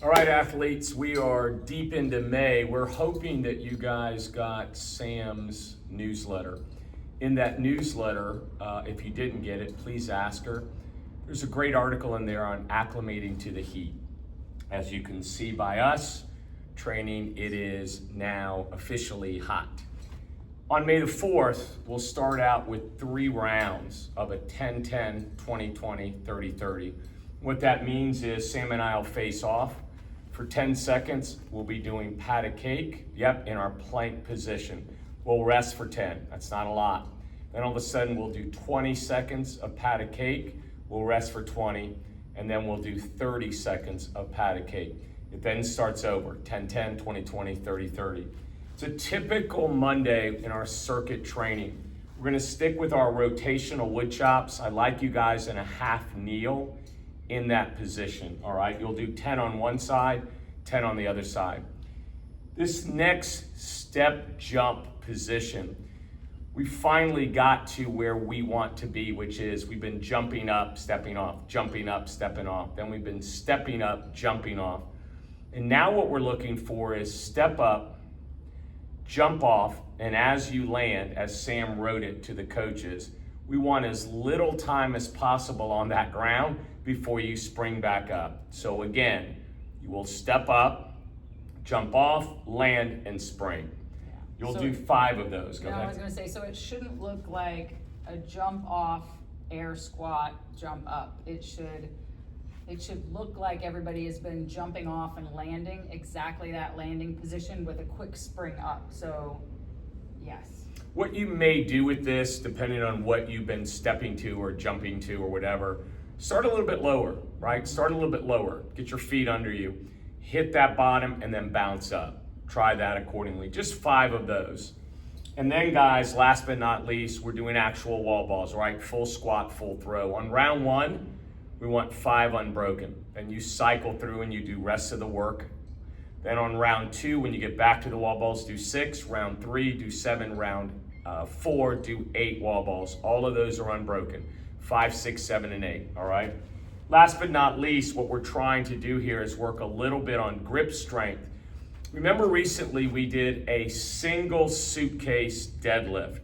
All right, athletes, we are deep into May. We're hoping that you guys got Sam's newsletter. In that newsletter, if you didn't get it, please ask her. There's a great article in there on acclimating to the heat. As you can see by us training, it is now officially hot. On May the 4th, we'll start out with 3 rounds of a 10-10, 20-20, 30-30. What that means is Sam and I will face off. For 10 seconds, we'll be doing pat a cake, in our plank position. We'll rest for 10, that's not a lot. Then all of a sudden we'll do 20 seconds of pat a cake, we'll rest for 20, and then we'll do 30 seconds of pat a cake. It then starts over, 10-10, 20-20, 30-30. It's a typical Monday in our circuit training. We're gonna stick with our rotational wood chops. I like you guys in a half kneel in that position, all right? You'll do 10 on one side, 10 on the other side. This next step jump position, we finally got to where we want to be, which is we've been jumping up, stepping off, jumping up, stepping off. Then we've been stepping up, jumping off. And now what we're looking for is step up, jump off, and as you land, as Sam wrote it to the coaches, we want as little time as possible on that ground before you spring back up. So again, you will step up, jump off, land, and spring. You'll do 5 of those. Go ahead. I was gonna say, so it shouldn't look like a jump off, air squat, jump up. It should look like everybody has been jumping off and landing, exactly that landing position with a quick spring up. So, yes. What you may do with this, depending on what you've been stepping to or jumping to or whatever, start a little bit lower, right? Start a little bit lower. Get your feet under you. Hit that bottom and then bounce up. Try that accordingly. Just 5 of those. And then guys, last but not least, we're doing actual wall balls, right? Full squat, full throw. On round 1, we want 5 unbroken. Then you cycle through and you do rest of the work. Then on round 2, when you get back to the wall balls, do 6. Round 3, do 7. Round 4, do 8 wall balls. All of those are unbroken. 5, 6, 7, and 8, all right? Last but not least, what we're trying to do here is work a little bit on grip strength. Remember recently we did a single suitcase deadlift.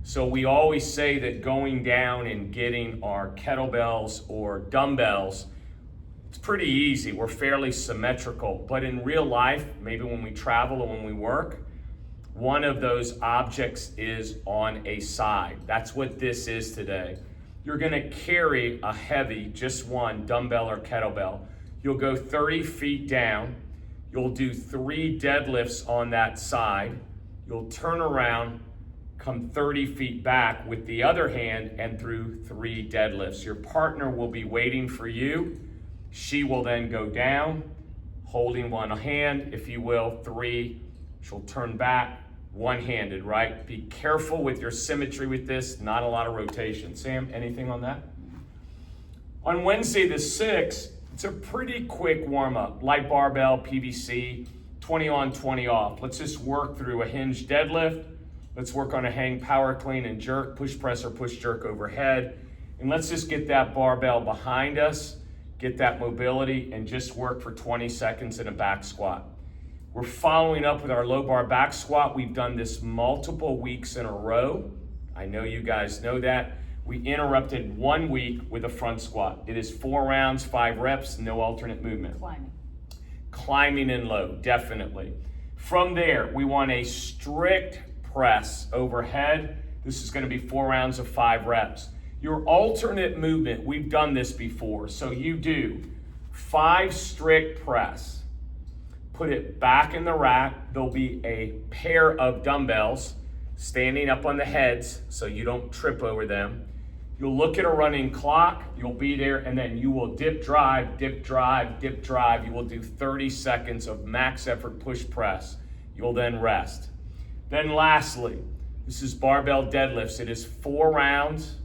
So we always say that going down and getting our kettlebells or dumbbells, it's pretty easy. We're fairly symmetrical. But in real life, maybe when we travel or when we work, one of those objects is on a side. That's what this is today. You're gonna carry a heavy, just one dumbbell or kettlebell. You'll go 30 feet down. You'll do 3 deadlifts on that side. You'll turn around, come 30 feet back with the other hand and through 3 deadlifts. Your partner will be waiting for you. She will then go down, holding one hand, if you will, 3. She'll turn back, one-handed, right? Be careful with your symmetry with this, not a lot of rotation. Sam, anything on that? On Wednesday the 6th, it's a pretty quick warm-up. Light barbell, PVC, 20 on, 20 off. Let's just work through a hinge deadlift. Let's work on a hang power clean and jerk, push press or push jerk overhead. And let's just get that barbell behind us, get that mobility, and just work for 20 seconds in a back squat. We're following up with our low bar back squat. We've done this multiple weeks in a row. I know you guys know that. We interrupted 1 week with a front squat. It is 4 rounds, 5 reps, no alternate movement. Climbing and low, definitely. From there, we want a strict press overhead. This is gonna be 4 rounds of 5 reps. Your alternate movement, we've done this before. So you do 5 strict press. Put it back in the rack. There'll be a pair of dumbbells standing up on the heads so you don't trip over them. You'll look at a running clock, you'll be there, and then you will dip, drive, dip, drive, dip, drive. You will do 30 seconds of max effort push press. You'll then rest. Then lastly, this is barbell deadlifts. It is 4 rounds,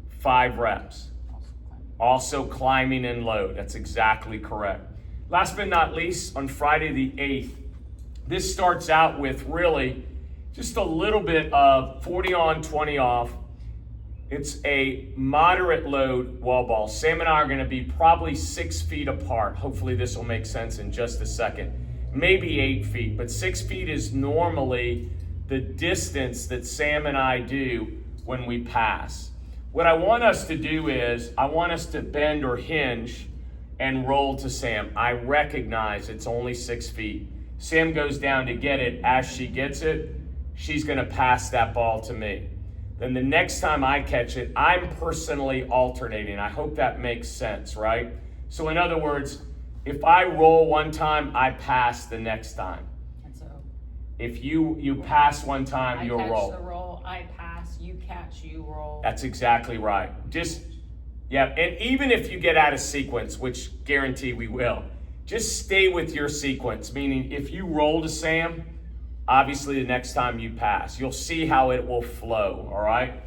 5 reps. Also climbing and low. That's exactly correct. Last but not least, on Friday the 8th, this starts out with really just a little bit of 40 on, 20 off. It's a moderate load wall ball. Sam and I are gonna be probably 6 feet apart. Hopefully this will make sense in just a second. Maybe 8 feet, but 6 feet is normally the distance that Sam and I do when we pass. What I want us to do is, I want us to bend or hinge and roll to Sam. I recognize it's only 6 feet. Sam goes down to get it. As she gets it, she's gonna pass that ball to me. Then the next time I catch it, I'm personally alternating. I hope that makes sense, right? So in other words, if I roll one time, I pass the next time. And so If you pass one time, you'll roll. I catch the roll, I pass, you catch, you roll. That's exactly right. Yeah, and even if you get out of sequence, which guarantee we will, just stay with your sequence, meaning if you roll to Sam, obviously the next time you pass. You'll see how it will flow, all right?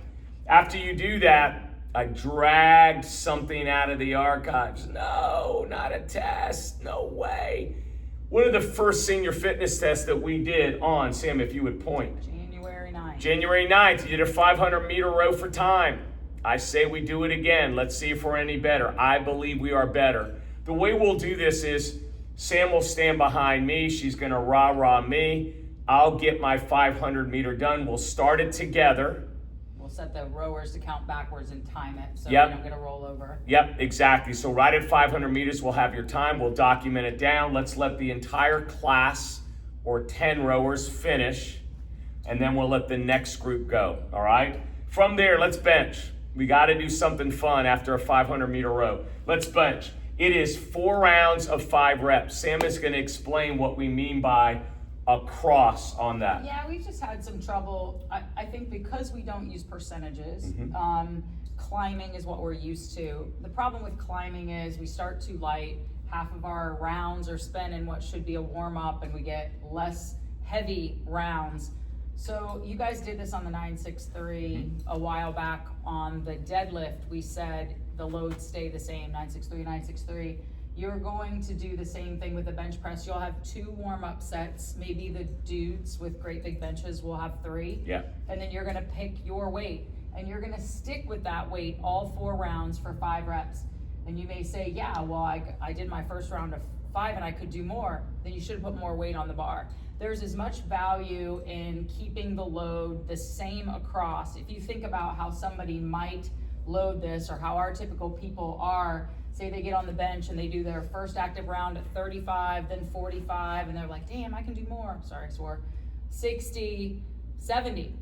After you do that, I dragged something out of the archives. No, not a test, no way. One of the first senior fitness tests that we did on, Sam, if you would point. January 9th. January 9th, you did a 500-meter row for time. I say we do it again. Let's see if we're any better. I believe we are better. The way we'll do this is Sam will stand behind me. She's going to rah-rah me. I'll get my 500-meter done. We'll start it together. We'll set the rowers to count backwards and time it so Yep. we don't get a rollover. Yep, exactly. So right at 500 meters, we'll have your time. We'll document it down. Let's let the entire class or 10 rowers finish, and then we'll let the next group go, all right? From there, let's bench. We got to do something fun after a 500-meter row. Let's bench. It is 4 rounds of 5 reps. Sam is going to explain what we mean by a cross on that. Yeah, we've just had some trouble. I think because we don't use percentages, climbing is what we're used to. The problem with climbing is we start too light. Half of our rounds are spent in what should be a warm-up, and we get less heavy rounds. So you guys did this on the 963 a while back. On the deadlift, we said the loads stay the same, 963, 963. You're going to do the same thing with the bench press. You'll have 2 warm-up sets. Maybe the dudes with great big benches will have 3. Yeah. And then you're gonna pick your weight, and you're gonna stick with that weight all 4 rounds for 5 reps. And you may say, yeah, well, I did my first round of 5 and I could do more. Then you should have put more weight on the bar. There's as much value in keeping the load the same across. If you think about how somebody might load this, or how our typical people are, say they get on the bench and they do their first active round at 35, then 45, and they're like, damn, I can do more. Sorry, I swore. 60, 70.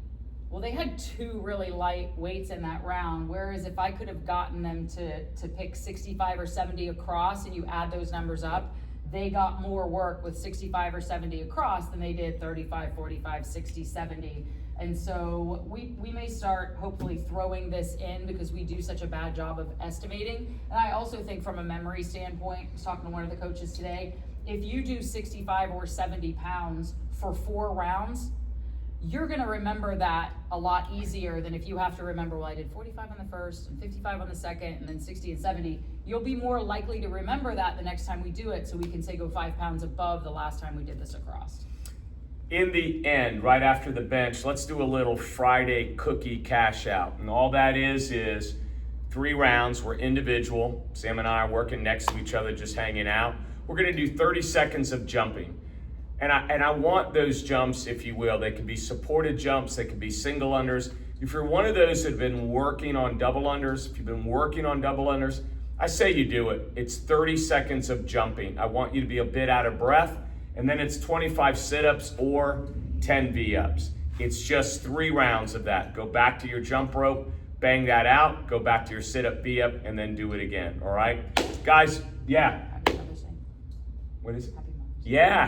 Well, they had 2 really light weights in that round, whereas if I could have gotten them to pick 65 or 70 across, and you add those numbers up, they got more work with 65 or 70 across than they did 35, 45, 60, 70. And so we may start hopefully throwing this in because we do such a bad job of estimating. And I also think from a memory standpoint, I was talking to one of the coaches today, if you do 65 or 70 pounds for 4 rounds, you're gonna remember that a lot easier than if you have to remember, well, I did 45 on the first and 55 on the second and then 60 and 70. You'll be more likely to remember that the next time we do it, so we can say go 5 pounds above the last time we did this across. In the end, right after the bench, let's do a little Friday cookie cash out. And all that is 3 rounds. We're individual. Sam and I are working next to each other, just hanging out. We're gonna do 30 seconds of jumping. And I want those jumps, if you will. They could be supported jumps, they could be single unders. If you're one of those that have been working on double unders, if you've been working on double unders, I say you do it. It's 30 seconds of jumping. I want you to be a bit out of breath, and then it's 25 sit-ups or 10 V-ups. It's just 3 rounds of that. Go back to your jump rope, bang that out, go back to your sit-up, V-up, and then do it again, all right? Guys, yeah. Happy Mother's Day. What is it? Happy Mother's Day. Yeah,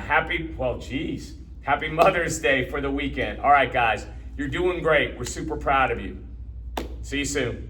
happy Mother's Day for the weekend. All right, guys, you're doing great. We're super proud of you. See you soon.